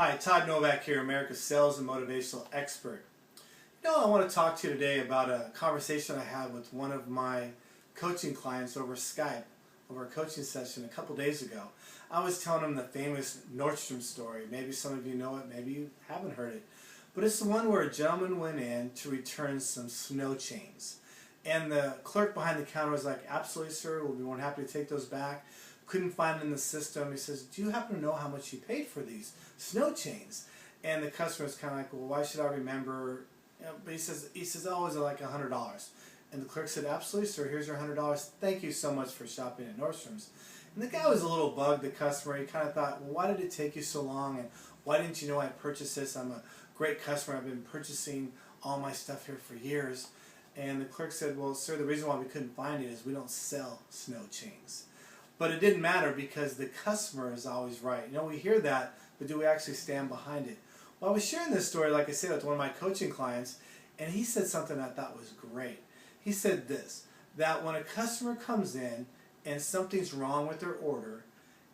Hi, Todd Novak here, America's sales and motivational expert. I want to talk to you today about a conversation I had with one of my coaching clients over Skype, over a coaching session a couple days ago. I was telling him the famous Nordstrom story. Maybe some of you know it, maybe you haven't heard it. But it's the one where a gentleman went in to return some snow chains. And the clerk behind the counter was like, "Absolutely, sir, we'll be more than happy to take those back." Couldn't find it in the system. He says, "Do you happen to know how much you paid for these snow chains?" And the customer's kind of like, "Well, why should I remember?" But he says, "Oh, is it like $100?" And the clerk said, "Absolutely, sir. Here's your $100. Thank you so much for shopping at Nordstrom's." And the guy was a little bugged, the customer. He kind of thought, "Well, why did it take you so long? And why didn't you know I purchased this? I'm a great customer. I've been purchasing all my stuff here for years." And the clerk said, "Well, sir, the reason why we couldn't find it is we don't sell snow chains." But it didn't matter because the customer is always right. We hear that, but do we actually stand behind it? Well, I was sharing this story, like I said, with one of my coaching clients, and he said something I thought was great. He said this, that when a customer comes in and something's wrong with their order,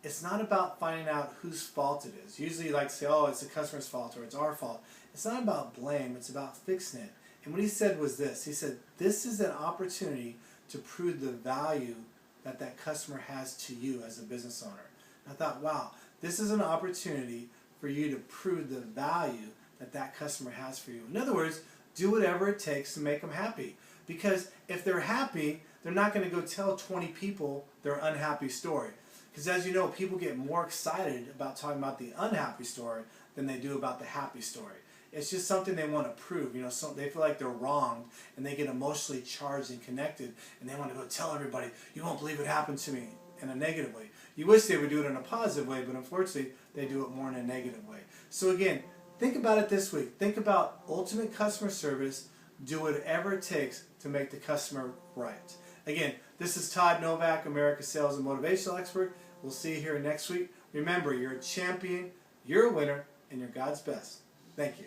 it's not about finding out whose fault it is. Usually you like to say, "Oh, it's the customer's fault," or "It's our fault." It's not about blame, it's about fixing it. And what he said was this. He said, "This is an opportunity to prove the value that that customer has to you as a business owner." And I thought, wow, this is an opportunity for you to prove the value that that customer has for you. In other words, do whatever it takes to make them happy. Because if they're happy, they're not going to go tell 20 people their unhappy story. Because as you know, people get more excited about talking about the unhappy story than they do about the happy story. It's just something they want to prove. So they feel like they're wronged and they get emotionally charged and connected and they want to go tell everybody, "You won't believe what happened to me," in a negative way. You wish they would do it in a positive way, but unfortunately they do it more in a negative way. So again, think about it this week. Think about ultimate customer service. Do whatever it takes to make the customer right. Again, this is Todd Novak, America's sales and motivational expert. We'll see you here next week. Remember, you're a champion, you're a winner, and you're God's best. Thank you.